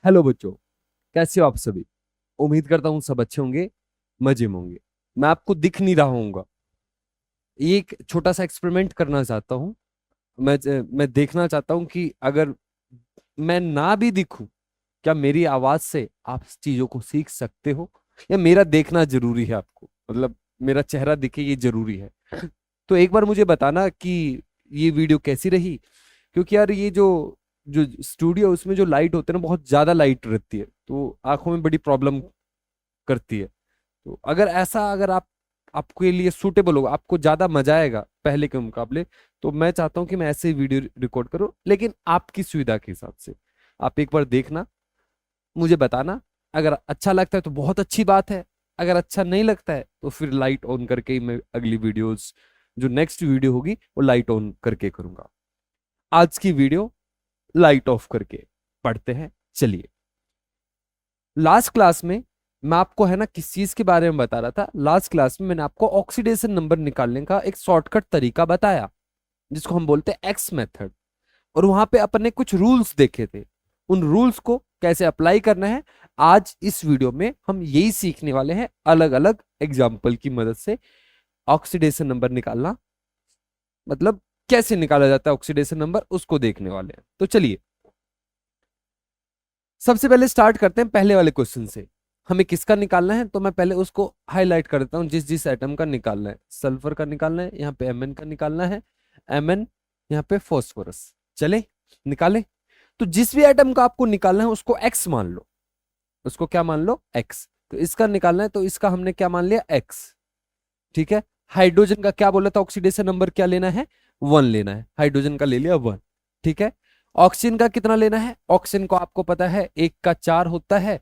Hello बच्चों, कैसे हो आप सभी। उम्मीद करता हूँ सब अच्छे होंगे, मजे में होंगे। मैं आपको दिख नहीं रहा हूँगा। ये एक छोटा सा एक्सपेरिमेंट करना चाहता हूँ। मैं देखना चाहता हूँ कि अगर मैं ना भी दिखूं, क्या मेरी आवाज से आप चीजों को सीख सकते हो, या मेरा देखना जरूरी है आपको, मतलब मेरा चेहरा दिखे ये जरूरी है। तो एक बार मुझे बताना कि ये वीडियो कैसी रही। क्योंकि यार ये जो जो स्टूडियो है उसमें जो लाइट होते हैं ना, बहुत ज्यादा लाइट रहती है, तो आंखों में बड़ी प्रॉब्लम करती है। तो अगर आप आपके लिए सूटेबल होगा, आपको ज्यादा मजा आएगा पहले के मुकाबले, तो मैं चाहता हूँ कि मैं ऐसे ही वीडियो रिकॉर्ड करूँ, लेकिन आपकी सुविधा के हिसाब से। आप एक बार देखना, मुझे बताना। अगर अच्छा लगता है तो बहुत अच्छी बात है, अगर अच्छा नहीं लगता है तो फिर लाइट ऑन करके ही मैं अगली वीडियोस, जो नेक्स्ट वीडियो होगी वो लाइट ऑन करके करूंगा। आज की वीडियो लाइट ऑफ करके पढ़ते हैं, चलिए। लास्ट क्लास में मैं आपको है ना किस चीज के बारे में बता रहा था। लास्ट क्लास में मैंने आपको ऑक्सीडेशन नंबर निकालने का एक शॉर्टकट तरीका बताया, जिसको हम बोलते हैं एक्स मेथड। और वहां पे अपन ने कुछ रूल्स देखे थे। उन रूल्स को कैसे अप्लाई करना है, आज इस वीडियो में हम यही सीखने वाले हैं, अलग अलग एग्जाम्पल की मदद से ऑक्सीडेशन नंबर निकालना, मतलब कैसे निकाला जाता है ऑक्सीडेशन नंबर, उसको देखने वाले हैं। तो चलिए सबसे पहले स्टार्ट करते हैं पहले वाले क्वेश्चन से। हमें किसका निकालना है, तो मैं पहले उसको हाईलाइट कर देता हूँ। जिस जिस एटम का निकालना है, सल्फर का निकालना है, यहाँ पे Mn का निकालना है, Mn, यहाँ पे फॉस्फोरस। चले निकाले। तो जिस भी एटम का आपको निकालना है उसको x मान लो। उसको क्या मान लो, x। तो इसका निकालना है तो इसका हमने क्या मान लिया, x। ठीक है। हाइड्रोजन का क्या बोला था, ऑक्सीडेशन नंबर क्या लेना है, 1 लेना है। हाइड्रोजन का ले लिया 1। ठीक है। ऑक्सीजन का कितना लेना है, ऑक्सीजन को आपको पता है एक का 4 होता है,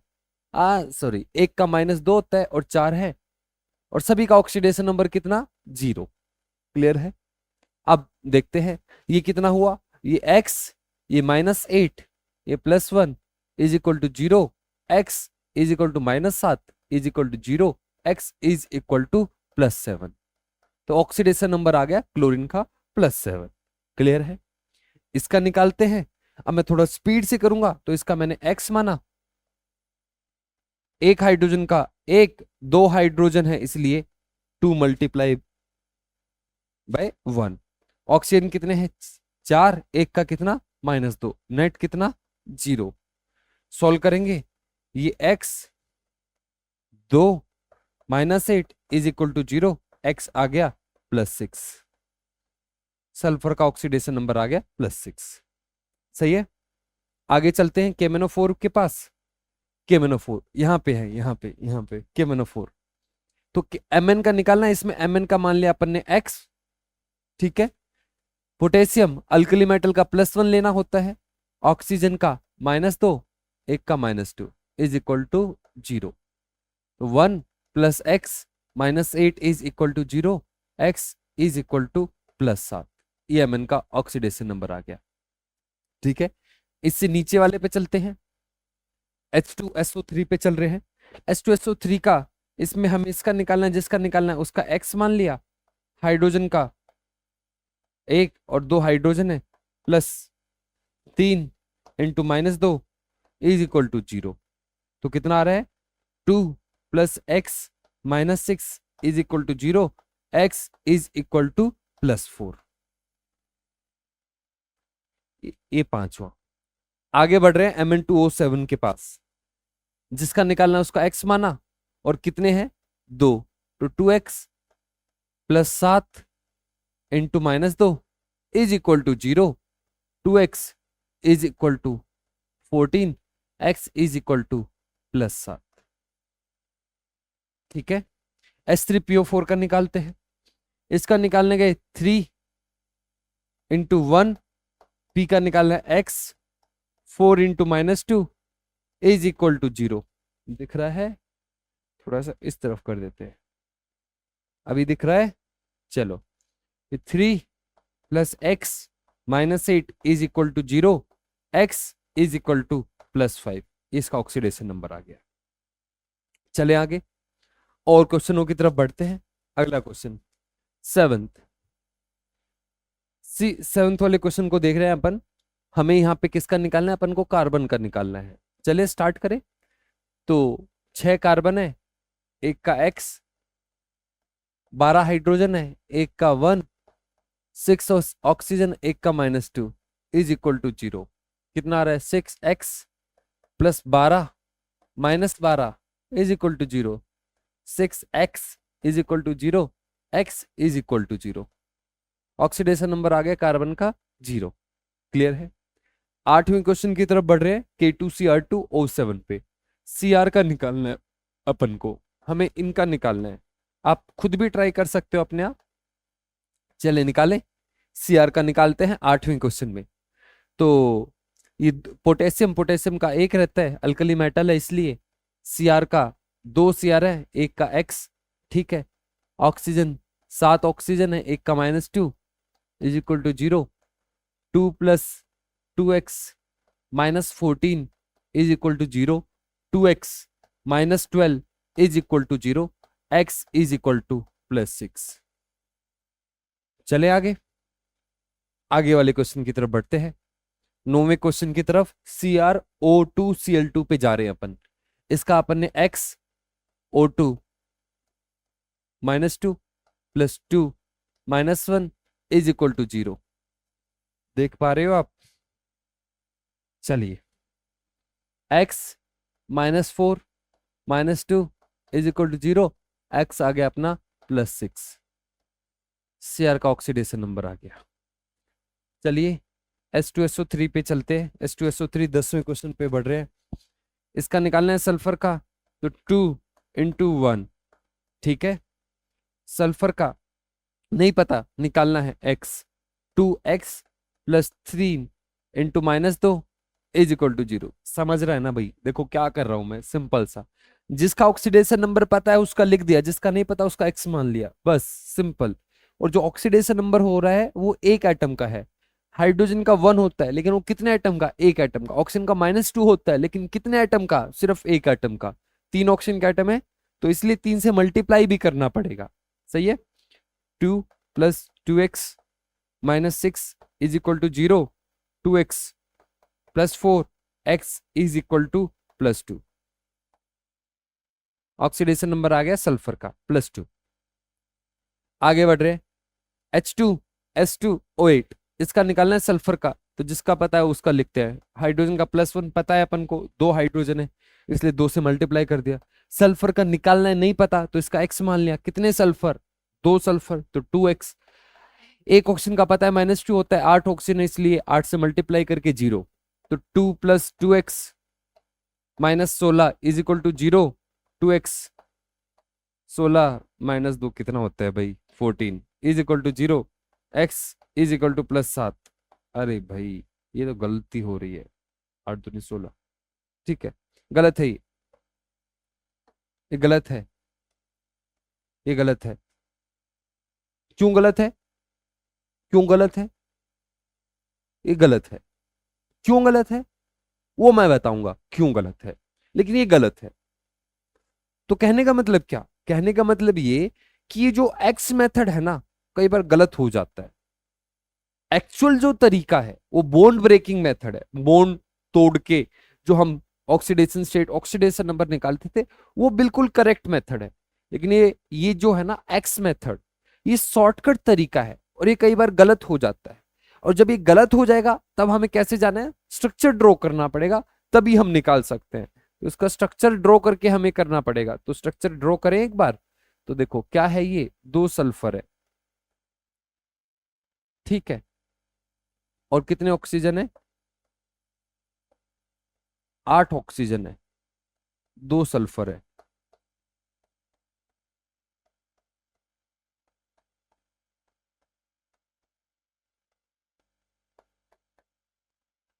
सॉरी, एक का -2 होता है और 4 है। और सभी का ऑक्सीडेशन नंबर कितना, 0। क्लियर है। अब देखते हैं ये कितना हुआ। ये x, ये -8, ये +1 is equal to 0। x is equal to -7 is equal to 0। x is equal to +7। तो ऑक्सीडेशन नंबर आ गया क्लोरीन का +7। क्लियर है। इसका निकालते हैं। अब मैं थोड़ा स्पीड से करूंगा, तो इसका मैंने x माना। एक हाइड्रोजन का, एक दो हाइड्रोजन है इसलिए 2 मल्टीप्लाई बाय 1। ऑक्सीजन कितने हैं, 4, एक का कितना -2, नेट कितना 0। सॉल्व करेंगे, ये x 2 -8 is equal to 0। x आ गया +6। सल्फर का ऑक्सीडेशन नंबर आ गया +6। सही है। आगे चलते हैं केमेनोफोर के पास। केमेनोफोर यहाँ पे है, यहाँ पे केमेनोफोर। तो Mn का निकालना है, इसमें Mn का मान लिया अपन ने x। ठीक है। पोटेशियम अल्कली मेटल का +1 लेना होता है। ऑक्सीजन का -2, एक का -2 is equal to 0। 1 + x -8 is equal to 0। x is equal to +7। ये Mn का ऑक्सीडेशन नंबर आ गया। ठीक है। इससे नीचे वाले पे चलते हैं, H2SO3 पे चल रहे हैं। H2SO3 का, इसमें हमें इसका निकालना है, जिसका निकालना है उसका x मान लिया। हाइड्रोजन का एक और दो हाइड्रोजन है, +3 इंटू -2 इज इक्वल टू 0। तो कितना आ रहा है, 2 + x -6 is equal to 0। x is equal to +4। ये पांचवा। आगे बढ़ रहे हैं Mn2O7 के पास। जिसका निकालना है उसका x माना, और कितने हैं, 2। तो 2x +7 into -2 is equal to 0। 2x is equal to 14। x is equal to +7। ठीक है। H3PO4 का निकालते हैं। इसका निकालने गए 3 इंटू 1, p का निकालना है x, 4 into -2 is equal to 0। दिख रहा है, थोड़ा सा इस तरफ कर देते हैं, अभी दिख रहा है। चलो, 3 + x -8 is equal to 0। x is equal to +5। इसका ऑक्सीडेशन नंबर आ गया। चले आगे और क्वेश्चनों की तरफ बढ़ते हैं। अगला क्वेश्चन, सेवंथ। सेवंथ वाले क्वेश्चन को देख रहे हैं अपन। हमें यहाँ पे किसका निकालना है, अपन को कार्बन का निकालना है। चलिए स्टार्ट करें। तो 6 कार्बन है, एक का X, 12 हाइड्रोजन है, एक का 1, 6 ऑक्सीजन, एक का -2 इज इक्वल टू 0। कितना आ रहा है? 6x plus 12 -12 is equal to 0। 6x is equal to 0, x is equal to 0। Oxidation number आ गया कार्बन का 0। क्लियर है? 8वें क्वेश्चन की तरफ बढ़ रहे हैं। K2Cr2O7 पे Cr का निकालना है अपन को, हमें इनका निकालना है। आप खुद भी ट्राई कर सकते हो अपने आप। चले निकालें, Cr का निकालते हैं 8वें क्वेश्चन में। तो ये पोटेशियम, पोटेशियम का एक रहता है, अल्कली मेटल है इसलिए। Cr का 2 Cr है, एक का X, ठीक है। ऑक्सीजन 7 ऑक्सीजन है, एक का -2 is equal to 0। 2 plus 2x -14 is equal to 0। 2x -12 is equal to 0। x is equal to +6। चले आगे, आगे वाले क्वेश्चन की तरफ बढ़ते हैं। 9वें क्वेश्चन की तरफ CrO2Cl2 पे जा रहे हैं अपन। इसका अपन ने XO2 -2 + 2 -1 इज इक्वल टू 0। देख पा रहे हो आप? चलिए, x -4 -2 is equal to 0, x आ गया अपना +6। Cr का ऑक्सीडेशन नंबर आ गया। चलिए H2SO3 पे चलते हैं। H2SO3 10वें क्वेश्चन पे बढ़ रहे हैं। इसका निकालना है सल्फर का, तो 2 × 1, ठीक है। सल्फर का नहीं पता, निकालना है x। 2x + 3 × -2 is equal to 0। समझ रहा है ना भाई? देखो क्या कर रहा हूं मैं, सिंपल सा। जिसका ऑक्सीडेशन नंबर पता है उसका लिख दिया, जिसका नहीं पता उसका x मान लिया, बस सिंपल। और जो ऑक्सीडेशन नंबर हो रहा है वो एक एटम का है। हाइड्रोजन का 1 होता है, लेकिन वो कितने एटम का? एक एटम का। ऑक्सीजन का -2 होता है, लेकिन कितने एटम का? सिर्फ एक एटम का। 3 ऑक्सीजन का एटम है, तो इसलिए 3 से मल्टीप्लाई भी करना पड़ेगा। सही है? 2 + 2x -6 is equal to 0। 2x + 4 x is equal to +2। Oxidation number आ गया सल्फर का +2। आगे बढ़ रहे हैं। H2S2O8, इसका निकालना है सल्फर का, तो जिसका पता है उसका लिखते हैं। हाइड्रोजन का +1 पता है अपन को, 2 हाइड्रोजन है इसलिए 2 से मल्टीप्लाई कर दिया। सल्फर का निकालना है नहीं पता, तो इसका x मान लिया। कितने सल्फर? 2 सल्फर, तो 2x। एक ऑक्सीजन का पता है -2 होता है, 8 ऑक्सीजन है इसलिए 8 से मल्टीप्लाई करके 0। तो 2 + 2x -16 is equal to 0। 2x 16 -2 कितना होता है भाई? 14 is equal to 0। x is equal to +7। अरे भाई ये तो गलती हो रही है। 8 दूनी 16, ठीक है, गलत है ये गलत है, ये गलत है। क्यों गलत है? क्यों गलत है? ये गलत है। क्यों गलत है वो मैं बताऊंगा क्यों गलत है, लेकिन ये गलत है। तो कहने का मतलब क्या? कहने का मतलब ये कि ये जो एक्स मेथड है ना, कई बार गलत हो जाता है। एक्चुअल जो तरीका है वो बॉन्ड ब्रेकिंग मेथड है। बॉन्ड तोड़ के जो हम ऑक्सीडेशन स्टेट, ऑक्सीडेशन नंबर निकालते थे, वो बिल्कुल करेक्ट मेथड है। लेकिन ये जो है ना एक्स मेथड, ये शॉर्टकट तरीका है और ये कई बार गलत हो जाता है। और जब ये गलत हो जाएगा तब हमें कैसे जाना है? स्ट्रक्चर ड्रॉ करना पड़ेगा, तभी हम निकाल सकते हैं। तो उसका स्ट्रक्चर ड्रॉ करके हमें करना पड़ेगा। तो स्ट्रक्चर ड्रॉ करें एक बार। तो देखो क्या है, ये 2 सल्फर है, ठीक है। और कितने ऑक्सीजन है? 8 ऑक्सीजन है, 2 सल्फर है।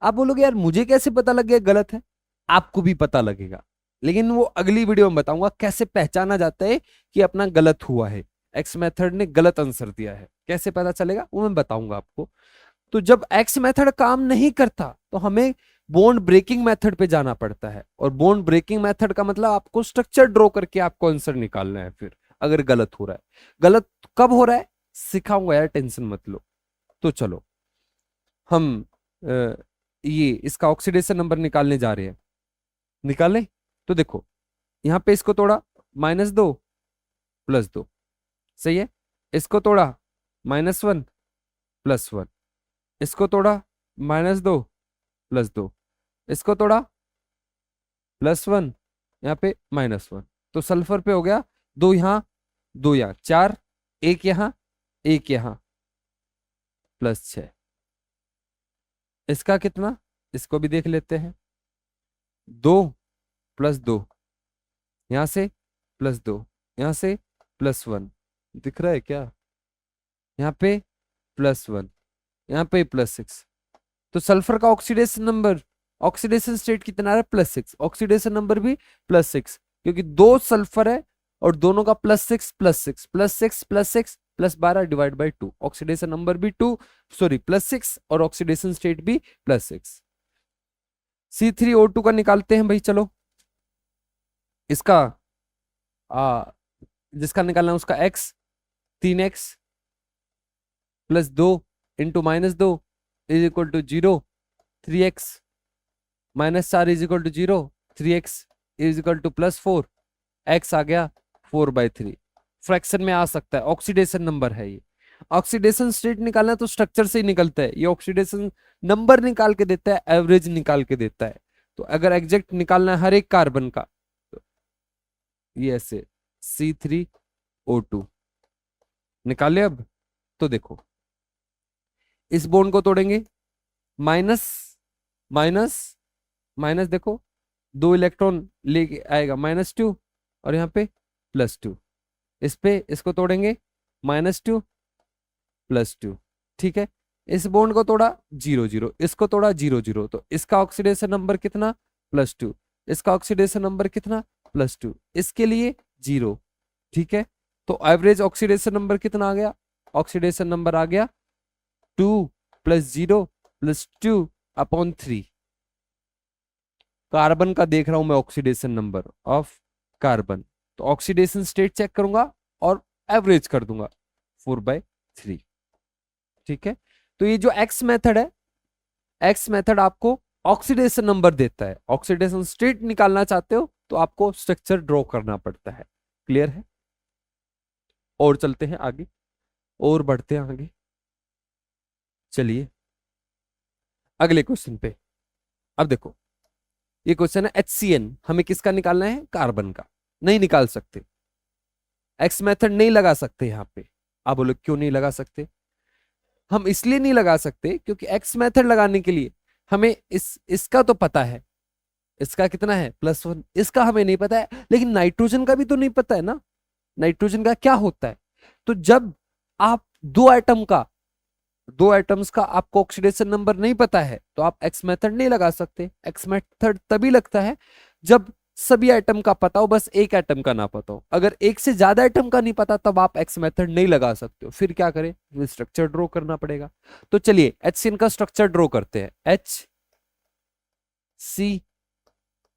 आप बोलोगे यार मुझे कैसे पता लग गया गलत है? आपको भी पता लगेगा, लेकिन वो अगली वीडियो में बताऊंगा कैसे पहचाना जाता है कि अपना गलत हुआ है, एक्स मेथड ने गलत आंसर दिया है। कैसे पता चलेगा वो मैं बताऊंगा आपको। तो जब एक्स मेथड काम नहीं करता तो हमें बॉन्ड ब्रेकिंग मेथड पे जाना पड़ता है। और बॉन्ड ब्रेकिंग मेथड का मतलब आपको स्ट्रक्चर ड्रॉ करके आपको आंसर निकालना है। फिर अगर गलत हो रहा है, गलत कब हो रहा है सिखाऊंगा यार, टेंशन मत लो। तो चलो हम ये इसका ऑक्सीडेशन नंबर निकालने जा रहे हैं। निकाले तो देखो यहाँ पे इसको तोड़ा -2 +2, सही है। इसको तोड़ा -1 +1, इसको तोड़ा -2 +2, इसको तोड़ा +1, यहाँ पे -1। तो सल्फर पे हो गया 2 यहाँ 2 यहाँ 4, 1 यहाँ 1 यहाँ, +6। इसका कितना, इसको भी देख लेते हैं। 2 + 2, यहाँ से +2, यहाँ से +1, दिख रहा है क्या, यहाँ पे +1, यहाँ पे +6। तो सल्फर का ऑक्सीडेशन नंबर, ऑक्सीडेशन स्टेट कितना है, +6, ऑक्सीडेशन नंबर भी +6, क्योंकि 2 सल्फर है और दोनों का +6 +6 +6 +6 +12 / 2, ऑक्सीडेशन नंबर भी +6 और ऑक्सीडेशन स्टेट भी +6। C3O2 का निकालते हैं भाई, चलो। इसका जिसका निकालना है उसका x, 3x + 2 × -2 = 0, 3x -4 = 0, 3x = +4, x आ गया 4/3। फ्रैक्शन में आ सकता है, ऑक्सीडेशन नंबर है ये। ऑक्सीडेशन स्टेट निकालना तो स्ट्रक्चर से ही निकलता है, ये ऑक्सीडेशन नंबर निकाल के देता है, एवरेज निकाल के देता है। तो अगर एग्जैक्ट निकालना है हर एक कार्बन का, तो ये ऐसे C3O2 निकाले। अब तो देखो इस बॉन्ड को तोड़ेंगे, माइनस माइनस माइनस, देखो 2 इलेक्ट्रॉन लेके आएगा -2 और यहाँ पे +2, इस पे इसको तोड़ेंगे -2 +2, ठीक है। इस बॉन्ड को तोड़ा 0 0, इसको तोड़ा 0 0, तो इसका ऑक्सीडेशन नंबर कितना, +2, इसका ऑक्सीडेशन नंबर कितना, +2, इसके लिए 0, ठीक है। तो एवरेज ऑक्सीडेशन नंबर कितना आ गया, ऑक्सीडेशन नंबर आ गया 2 + 0 + 2/3। कार्बन का देख रहा हूं मैं ऑक्सीडेशन नंबर ऑफ कार्बन, तो ऑक्सीडेशन स्टेट चेक करूंगा और एवरेज कर दूंगा 4/3, ठीक है। तो ये जो एक्स मेथड है, एक्स मेथड आपको ऑक्सीडेशन नंबर देता है। ऑक्सीडेशन स्टेट निकालना चाहते हो तो आपको स्ट्रक्चर ड्रॉ करना पड़ता है। क्लियर है? और चलते हैं आगे, और बढ़ते हैं आगे। चलिए अगले क्वेश्चन पे। अब देखो ये क्वेश्चन है HCN, हमें किसका निकालना है, कार्बन का। नहीं निकाल सकते, एक्स मेथड नहीं लगा सकते यहां पे। आप बोलो क्यों नहीं लगा सकते? हम इसलिए नहीं लगा सकते क्योंकि एक्स मेथड लगाने के लिए हमें इसका तो पता है, इसका कितना है +1, इसका हमें नहीं पता है, लेकिन नाइट्रोजन का भी तो नहीं पता है ना, नाइट्रोजन का क्या होता है। तो जब आप दो एटम्स का आपको ऑक्सीडेशन नंबर नहीं पता है तो आप एक्स मेथड नहीं लगा सकते। एक्स मेथड तभी लगता है जब सभी एटम का पता हो, बस एक एटम का ना पता हो। अगर एक से ज्यादा एटम का नहीं पता तब आप एक्स मेथड नहीं लगा सकते हो। फिर क्या करें, स्ट्रक्चर ड्रॉ करना पड़ेगा। तो चलिए HCN का स्ट्रक्चर ड्रॉ करते हैं। HC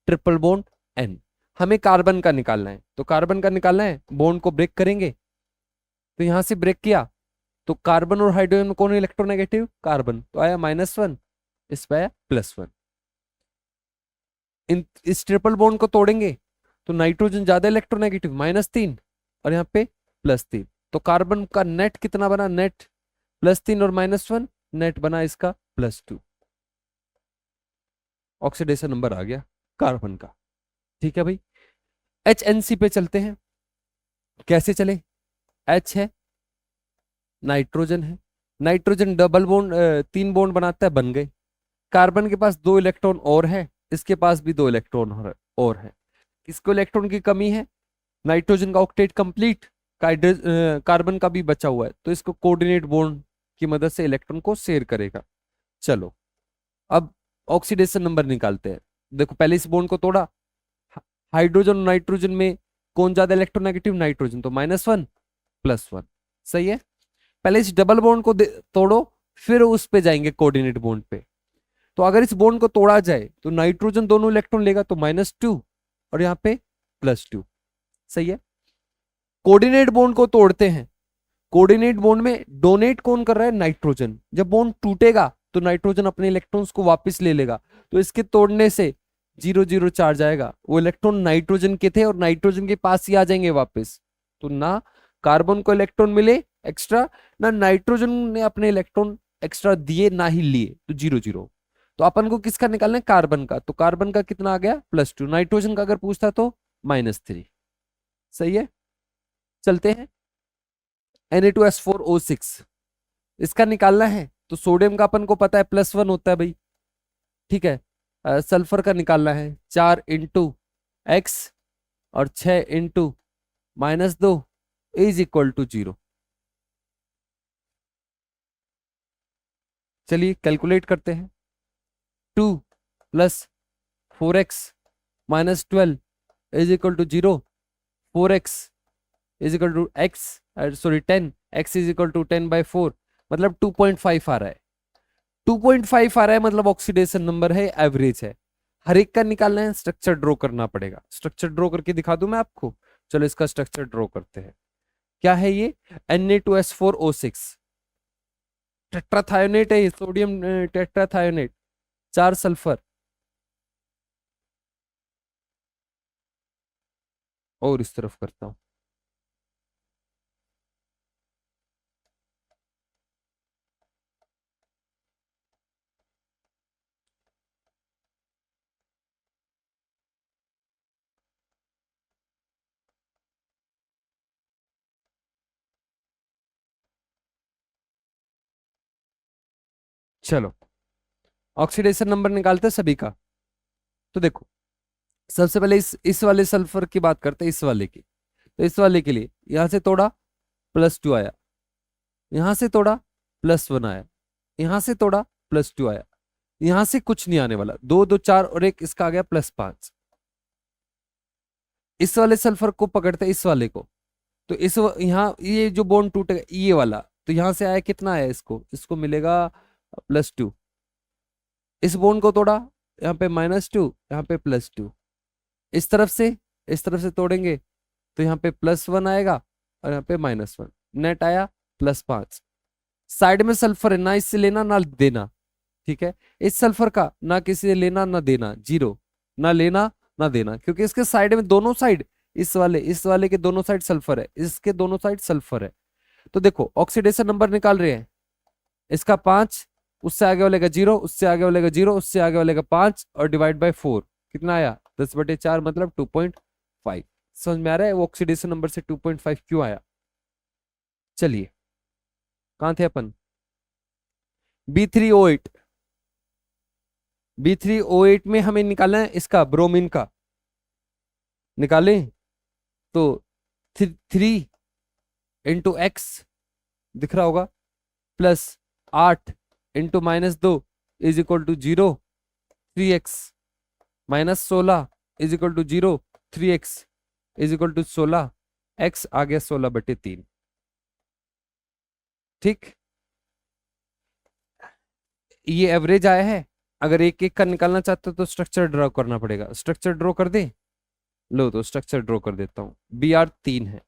triple bond N। हमें कार्बन का निकालना है, तो कार्बन का निकालना है, बॉन्ड को ब्रेक करेंगे। तो यहां से ब्रेक किया तो कार्बन और हाइड्रोजन में कौन इलेक्ट्रोनेगेटिव, कार्बन, तो आया -1, इस पे आया +1। इस ट्रिपल बॉन्ड को तोड़ेंगे तो नाइट्रोजन ज्यादा इलेक्ट्रोनेगेटिव -3 और यहाँ पे +3। तो कार्बन का नेट कितना बना, नेट +3 और -1, नेट बना इसका +2। ऑक्सीडेशन नंबर आ गया कार्बन का, ठीक है भाई। HNC पे चलते हैं। कैसे चले, H है, नाइट्रोजन है, नाइट्रोजन डबल बॉन्ड 3 बॉन्ड बनाता है, बन गए। कार्बन के पास 2 इलेक्ट्रॉन और है, इसके पास भी 2 इलेक्ट्रॉन और है। किसको इलेक्ट्रॉन की कमी है, नाइट्रोजन का ऑक्टेट कंप्लीट, कार्बन का भी बचा हुआ है, तो इसको कोऑर्डिनेट बॉन्ड की मदद से इलेक्ट्रॉन को शेयर करेगा। चलो अब ऑक्सीडेशन नंबर निकालते हैं। देखो पहले इस बॉन्ड को तोड़ा, हाइड्रोजन और नाइट्रोजन में कौन ज्यादा इलेक्ट्रोनेगेटिव, नाइट्रोजन, तो -1 +1, सही है। पहले इस डबल बॉन्ड को तोड़ो, फिर उस पे जाएंगे कोऑर्डिनेट बॉन्ड पे। तो अगर इस बॉन्ड को तोड़ा जाए तो नाइट्रोजन दोनों इलेक्ट्रॉन लेगा, तो -2 और यहाँ पे +2, सही है। कोऑर्डिनेट बॉन्ड को तोड़ते हैं, कोऑर्डिनेट बॉन्ड में डोनेट कौन कर रहा है, नाइट्रोजन। जब बॉन्ड टूटेगा तो नाइट्रोजन अपने इलेक्ट्रॉन्स को वापस ले लेगा, तो इसके तोड़ने से जीरो जीरो चार्ज आएगा। वो इलेक्ट्रॉन नाइट्रोजन के थे और नाइट्रोजन के पास ही आ जाएंगे वापस। तो ना कार्बन को इलेक्ट्रॉन मिले एक्स्ट्रा, ना नाइट्रोजन ने अपने इलेक्ट्रॉन एक्स्ट्रा दिए ना ही लिए, तो जीरो जीरो। तो अपन को किसका निकालना है? कार्बन का। तो कार्बन का कितना आ गया? +2। नाइट्रोजन का अगर पूछता तो -3। सही है। चलते हैं Na2S4O6, इसका निकालना है। तो सोडियम का अपन को पता है +1 होता है भाई, ठीक है। सल्फर का निकालना है, 4 × x और 6 × -2 = 0। चलिए कैलकुलेट करते हैं। 2 + 4x - 12 = 0। 4x = x, sorry 10, x = 10/4, मतलब 2.5 आ रहा है। 2.5 आ रहा है मतलब ऑक्सीडेशन नंबर है, एवरेज है। हर एक का निकालना है, स्ट्रक्चर ड्रॉ करना पड़ेगा। स्ट्रक्चर ड्रॉ करके दिखा दूं मैं आपको। चलो इसका स्ट्रक्चर ड्रॉ करते हैं। क्या है ये? Na2S4O6 टेट्राथायोनेट है, सोडियम टेट्राथायोनेट, 4 सल्फर। और इस तरफ करता हूं। चलो ऑक्सीडेशन नंबर निकालते हैं सभी का। तो देखो सबसे पहले इस वाले सल्फर की बात करते हैं, इस वाले की। तो इस वाले के लिए यहां से तोड़ा +2 आया, यहां से तोड़ा +1 आया, यहां से तोड़ा +2 आया, यहां से कुछ नहीं आने वाला। 2 2 4 और एक इसका आ गया +5। इस वाले सल्फर को पकड़ते हैं, इस वाले को। तो यहाँ ये जो बॉन्ड टूटेगा ये वाला, तो यहां से आया कितना आया? इसको इसको मिलेगा +2। इस बॉन्ड को तोड़ा, यहाँ पे -2, यहाँ पे +2। इस तरफ से, इस तरफ से तोड़ेंगे तो यहाँ पे +1 आएगा और यहाँ पे -1। नेट आया +5। साइड में सल्फर है, ना इससे लेना ना देना, ठीक है। इस सल्फर का ना किसी से लेना ना देना, 0, ना लेना ना देना, क्योंकि इसके साइड में दोनों साइड, इस वाले के दोनों साइड सल्फर है, इसके दोनों साइड सल्फर है। तो देखो ऑक्सीडेशन नंबर निकाल रहे हैं। इसका 5, उससे आगे वाले का 0, उससे आगे वाले का 0, उससे आगे वाले का 5 और /4 कितना आया? 10/4 मतलब 2.5। समझ में आ रहा है वो ऑक्सीडेशन नंबर से 2.5 क्यों आया? चलिए कहां थे अपन? B3O8। B3O8 में हमें निकालना है इसका ब्रोमीन का। निकालें तो 3 × x दिख रहा होगा, +8 × -2 = 0। 3x -16 = 0। 3x = 16, x आ गया 16/3। ठीक, ये एवरेज आया है। अगर एक एक का निकालना चाहते हो तो स्ट्रक्चर ड्रॉ करना पड़ेगा। स्ट्रक्चर ड्रॉ कर दे, लो तो स्ट्रक्चर ड्रॉ कर देता हूं। Br3 है,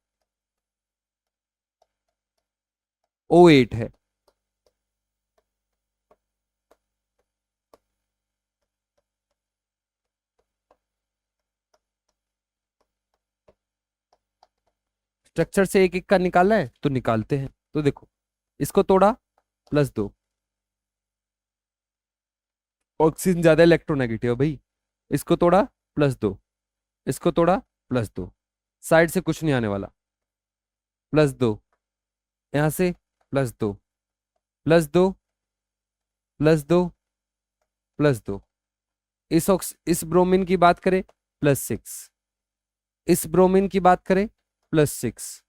O8 है, स्ट्रक्चर से एक एक का निकालना है तो निकालते हैं। तो देखो इसको तोड़ा +2, ऑक्सीजन ज्यादा इलेक्ट्रोनेगेटिव है भाई। इसको तोड़ा +2, इसको तोड़ा +2, साइड से कुछ नहीं आने वाला, +2, यहां से +2, +2, +2, +2। इस ब्रोमीन की बात करें +6, इस ब्रोमीन की बात करें +6,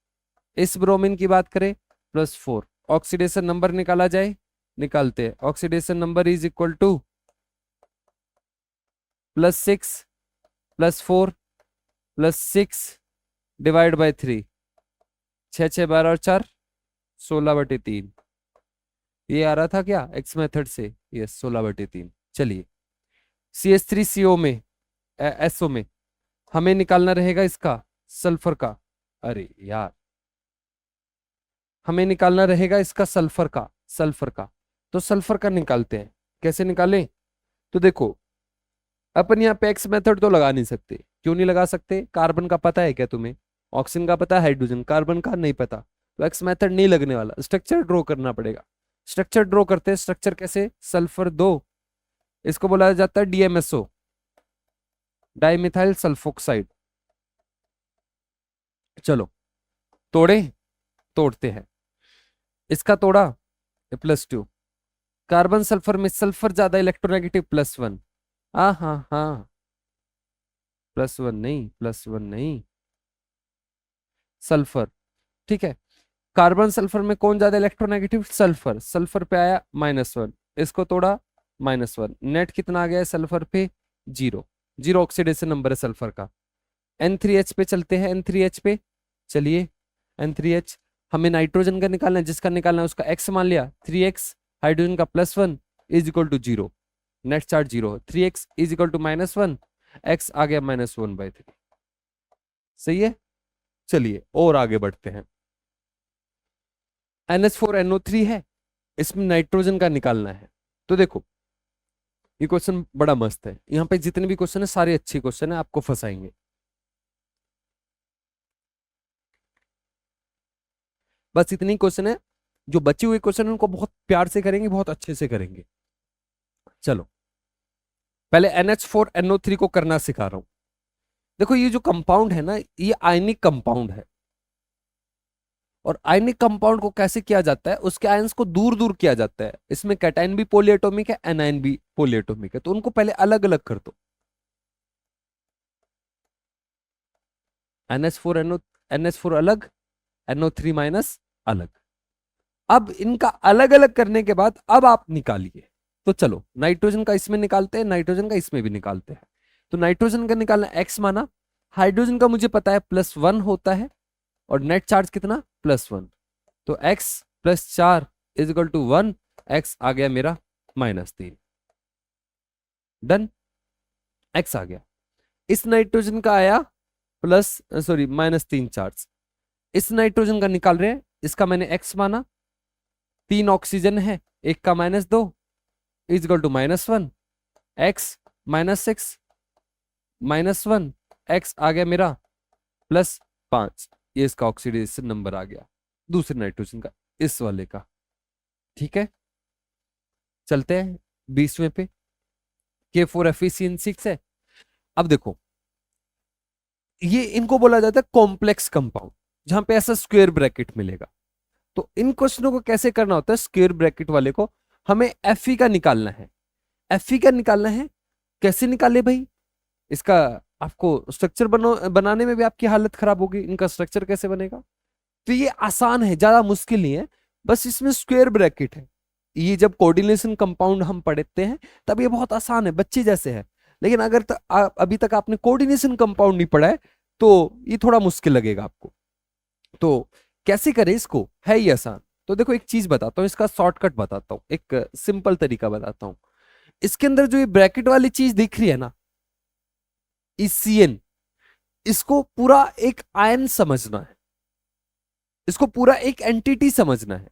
इस ब्रोमीन की बात करें +4। ऑक्सीडेशन नंबर निकाला जाए, निकालते हैं। Oxidation number is equal to +6 +4 +6 /3। 6 6 12 और 4 16/3। ये आ रहा था क्या एक्स मेथड से? ये 16/3। चलिए CH3CO में, SO में हमें निकालना रहेगा इसका सल्फर का। अरे यार, हमें निकालना रहेगा इसका सल्फर का, सल्फर का। तो सल्फर का निकालते हैं। कैसे निकालें? तो देखो अपन यहाँ पे एक्स मेथड तो लगा नहीं सकते। क्यों नहीं लगा सकते? कार्बन का पता है क्या तुम्हें? ऑक्सीजन का पता है, हाइड्रोजन, कार्बन का नहीं पता, तो एक्स मेथड नहीं लगने वाला। स्ट्रक्चर ड्रॉ करना पड़ेगा। स्ट्रक्चर ड्रॉ करते हैं। स्ट्रक्चर कैसे? सल्फर 2, इसको बोला जाता है डीएमएसओ, डाइमिथाइल सल्फोक्साइड। चलो तोड़े, तोड़ते हैं। इसका तोड़ा, +2। कार्बन सल्फर में सल्फर ज्यादा इलेक्ट्रोनेगेटिव, +1। हाँ हाँ हाँ, +1 नहीं, +1 नहीं, सल्फर। ठीक है, कार्बन सल्फर में कौन ज्यादा इलेक्ट्रोनेगेटिव? सल्फर। सल्फर पे आया -1, इसको तोड़ा, -1। नेट कितना आ गया है सल्फर पे? 0। 0 ऑक्सीडेशन नंबर है सल्फर का। N3H पे चलते हैं। N3H पे चलिए। N3H हमें नाइट्रोजन का निकालना है, जिसका निकालना है उसका x मान लिया, 3x। हाइड्रोजन का +1 is equal to 0, net charge 0। 3x is equal to -1, x आ गया -1/3। सही है। चलिए और आगे बढ़ते हैं। NH4NO3 है, इसमें नाइट्रोजन का निकालना है। तो देखो ये क्वेश्चन बड़ा मस्त है। यहाँ पे जितने भी क्वेश्चन है सारे अच्छे क्वेश्चन है, आपको फंसाएंगे। बस इतनी क्वेश्चन है, जो बचे हुए क्वेश्चन उनको बहुत प्यार से करेंगे, बहुत अच्छे से करेंगे। चलो पहले NH4NO3 को करना सिखा रहा हूं। देखो ये जो कंपाउंड है ना, ये आयनिक कंपाउंड है। और आयनिक कंपाउंड को कैसे किया जाता है? उसके आयंस को दूर दूर किया जाता है। इसमें कैटायन भी पॉलीएटॉमिक है, एनायन भी पॉलीएटॉमिक है, तो उनको पहले अलग अलग कर दो। NH4 अलग, NO3- अलग। अब इनका अलग अलग करने के बाद अब आप निकालिए। तो चलो नाइट्रोजन का इसमें निकालते हैं, नाइट्रोजन का इसमें भी निकालते हैं। तो नाइट्रोजन का निकालना x माना, हाइड्रोजन का मुझे पता है +1 होता है, और नेट चार्ज कितना? +1। तो x +4 is equal to 1, x आ गया मेरा -3। डन, x आ गया। इस नाइट्रोजन का आया -3 चार्ज। इस नाइट्रोजन का निकाल रहे हैं, इसका मैंने x माना, 3 ऑक्सीजन है, एक का -2 is equal to -1, x -6 -1, x आ गया मेरा +5। ये इसका ऑक्सीडेशन नंबर आ गया दूसरे नाइट्रोजन का, इस वाले का। ठीक है, चलते हैं 20वें पे। K4FeCN6 है। अब देखो ये इनको बोला जाता है कॉम्प्लेक्स कंपाउंड, जहां पे ऐसा स्क्वायर ब्रैकेट मिलेगा। तो इन क्वेश्चनों को कैसे करना होता है? स्क्वायर ब्रैकेट वाले को हमें Fe का निकालना है। Fe का निकालना है, कैसे निकाले भाई? इसका आपको स्ट्रक्चर बनाने में भी आपकी हालत खराब होगी। इनका स्ट्रक्चर कैसे बनेगा? तो ये आसान है, ज्यादा मुश्किल नहीं है, बस इसमें स्क्वायर ब्रैकेट है। ये जब कोऑर्डिनेशन कंपाउंड हम पढ़ते हैं तब ये बहुत आसान है, बच्चे जैसे है। लेकिन अगर अभी तक आपने कोऑर्डिनेशन कंपाउंड नहीं पढ़ा है तो ये थोड़ा मुश्किल लगेगा आपको। तो कैसे करें इसको? है ये आसान। तो देखो एक चीज बताता हूँ, इसका शॉर्टकट बताता हूँ, एक सिंपल तरीका बताता हूँ। इसके अंदर जो ये ब्रैकेट वाली चीज दिख रही है ना, CN, इसको पूरा एक आयन समझना है, इसको पूरा एक एंटिटी समझना है।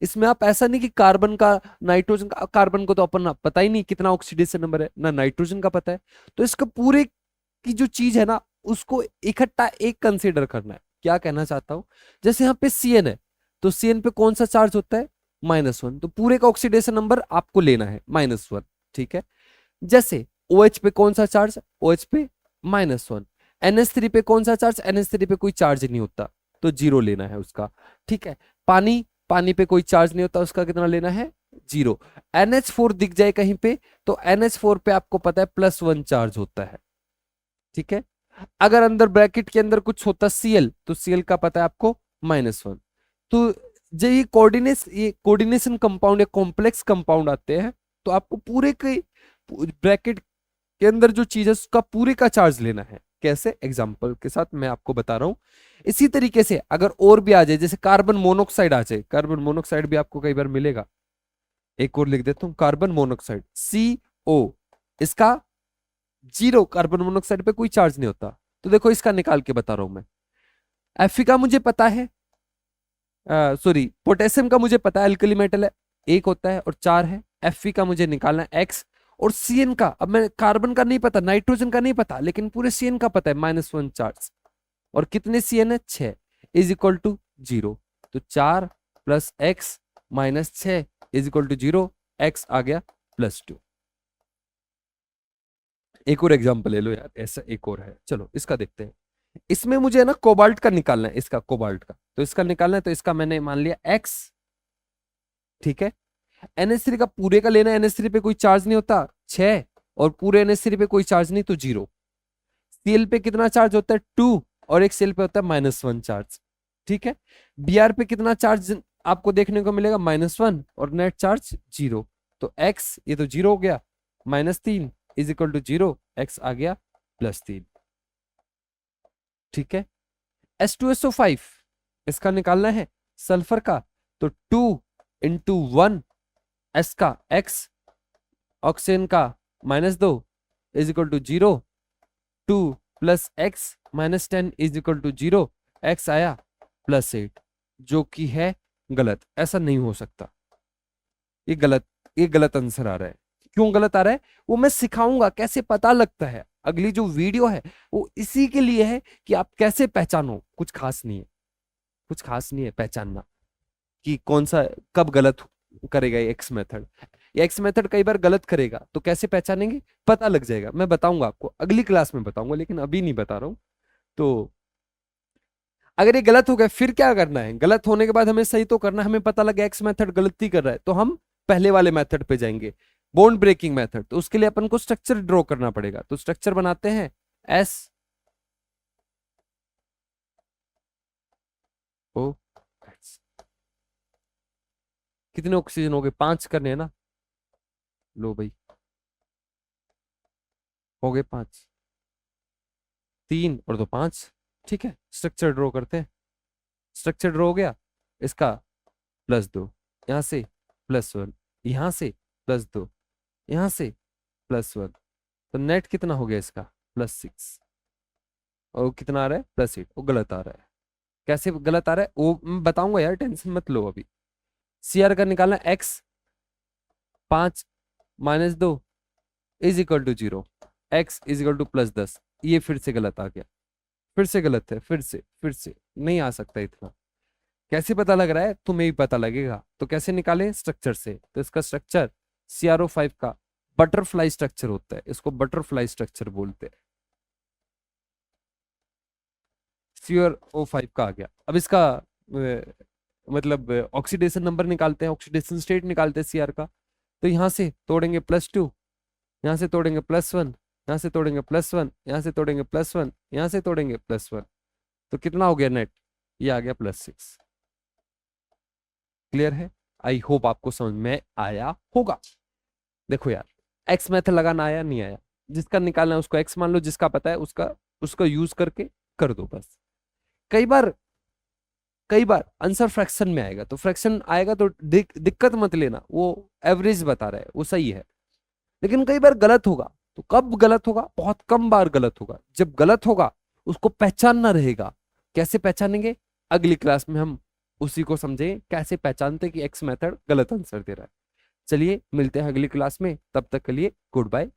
इसमें आप ऐसा नहीं कि कार्बन का, नाइट्रोजन का, कार्बन को तो अपन पता ही नहीं कितना ऑक्सीडेशन नंबर है ना, नाइट्रोजन का पता है। तो इसका पूरे की जो चीज है ना, उसको इकट्ठा एक कंसीडर करना है। क्या कहना चाहता हूं, जैसे यहाँ पे CN है, तो CN पे कौन सा चार्ज होता है? -1, तो पूरे का ऑक्सीडेशन नंबर आपको लेना है -1। ठीक है, जैसे OH पे कौन सा चार्ज? OH पे -1। NH3 पे कौन सा चार्ज? NH3 पे कोई चार्ज नहीं होता, तो 0 लेना है उसका। ठीक है, पानी, पानी पे कोई चार्ज नहीं होता, उसका कितना लेना है? 0। NH4 दिख जाए कहीं पे तो NH4 पे आपको पता है +1 चार्ज होता है। ठीक है, अगर अंदर ब्रैकेट के अंदर कुछ होता Cl, तो Cl का पता है आपको -1। तो जब ये कोऑर्डिनेशन कंपाउंड या कॉम्प्लेक्स कंपाउंड आते हैं, तो आपको पूरे के ब्रैकेट के अंदर जो चीज है उसका पूरे का चार्ज लेना है। कैसे? एग्जांपल के साथ मैं आपको बता रहा हूं। इसी तरीके से अगर और भी आ जाए, जैसे कार्बन मोनोऑक्साइड आ जाए, कार्बन मोनोऑक्साइड भी आपको कई बार मिलेगा। एक और लिख देता हूं, कार्बन मोनोऑक्साइड CO, इसका 0, कार्बन मोनोऑक्साइड पे कोई चार्ज नहीं होता। तो देखो इसका निकाल के बता रहा हूं मैं। Fe का मुझे पता है, सॉरी पोटेशियम का मुझे पता है, अल्कली मेटल है, 1 होता है और 4 है। Fe का मुझे निकालना है x, और सीएन का, अब मैं कार्बन का नहीं पता, नाइट्रोजन का नहीं पता, लेकिन पूरे सीएन का पता है -1 चार्ज। और कितने सीएन है? 6 इज इक्वल टू 0। तो 4 + x - 6 is equal to 0, x आ गया +2। एक और एग्जांपल ले लो यार, ऐसा एक और है, चलो इसका देखते हैं। इसमें मुझे ना कोबाल्ट का निकालना है, इसका कोबाल्ट का, तो इसका निकालना है, तो इसका मैंने मान लिया x, ठीक है। NH3 का पूरे का लेना है, NH3 पे कोई चार्ज नहीं होता 6, और पूरे NH3 पे कोई चार्ज नहीं तो 0। Cl पे कितना चार्ज होता है? 2, और एक Cl पे होता है -1 चार्ज, ठीक है। Br पे कितना चार्ज आपको देखने को मिलेगा? -1, और नेट चार्ज 0। तो x ये तो 0 हो गया, -3 इज इक्वल टू 0, x आ गया +3, ठीक है। H2SO5 इसका निकालना है सल्फर का, तो 2 × 1 S का x, ऑक्सीजन का -2 is equal to 0, 2 + x - 10 is equal to 0, x आया +8, जो कि है गलत। ऐसा नहीं हो सकता, ये गलत, ये गलत आंसर आ रहा है। क्यों गलत आ रहा है वो मैं सिखाऊंगा, कैसे पता लगता है। अगली जो वीडियो है वो इसी के लिए है कि आप कैसे पहचानो। कुछ खास नहीं है, कुछ खास नहीं है पहचानना कि कौन सा कब गलत करेगा ये एक्स मेथड। ये एक्स मेथड कई बार गलत करेगा, तो कैसे पहचानेंगे? पता लग जाएगा, मैं बताऊंगा आपको, अगली क्लास में बताऊंगा, लेकिन अभी नहीं बता रहा हूं। तो अगर ये गलत हो गया फिर क्या करना है? गलत होने के बाद हमें सही तो करना है। हमें पता लगा एक्स मेथड गलती कर रहा है, तो हम पहले वाले मेथड पे जाएंगे, बॉन्ड ब्रेकिंग मेथड। तो उसके लिए अपन को स्ट्रक्चर ड्रॉ करना पड़ेगा। तो स्ट्रक्चर बनाते हैं एस ओ, कितने ऑक्सीजन हो गए? 5 करने हैं ना, लो भाई, हो गए 5, 3 और 2 5, ठीक है। स्ट्रक्चर ड्रॉ करते हैं। स्ट्रक्चर ड्रॉ हो गया, इसका +2, यहां से +1, यहां से +2, यहां से +1, तो नेट कितना हो गया इसका? +6। और कितना आ रहा है? +8। वो गलत आ रहा है। कैसे गलत आ रहा है वो मैं बताऊंगा यार, टेंशन मत लो अभी। CR का निकालना, x 5 - 2 is equal to 0, x is equal to +10। ये फिर से गलत आ गया, फिर से गलत है, फिर से नहीं आ सकता इतना। कैसे पता लग रहा है? तुम्हें भी पता लगेगा। तो कैसे निकालें? स्ट्रक्चर से। तो इसका स्ट्रक्चर CrO5 का बटरफ्लाई स्ट्रक्चर होता है, इसको बटरफ्लाई स्ट्रक्चर बोलते हैं। CrO5 का आ गया। अब इसका मतलब ऑक्सीडेशन नंबर निकालते हैं, ऑक्सीडेशन स्टेट निकालते हैं सीआर का। तो यहां से तोड़ेंगे +2, यहां से तोड़ेंगे +1, यहां से तोड़ेंगे +1, यहां से तोड़ेंगे +1, यहां से तोड़ेंगे +1, तो कितना हो गया नेट? ये आ गया +6। क्लियर है? आई होप आपको समझ में आया होगा। देखो यार, एक्स मेथड लगाना आया नहीं आया, जिसका निकालना है उसको एक्स मान लो, जिसका पता है उसका उसका यूज करके कर दो बस। कई बार आंसर फ्रैक्शन में आएगा, तो फ्रैक्शन आएगा तो दिक्कत मत लेना, वो एवरेज बता रहा है, वो सही है। लेकिन कई बार गलत होगा, तो कब गलत होगा? बहुत कम बार गलत होगा। जब गलत होगा उसको पहचानना रहेगा। कैसे पहचानेंगे? अगली क्लास में हम उसी को समझेंगे, कैसे पहचानते कि एक्स मेथड गलत आंसर दे रहा है। चलिए मिलते हैं अगली क्लास में, तब तक के लिए गुड बाय।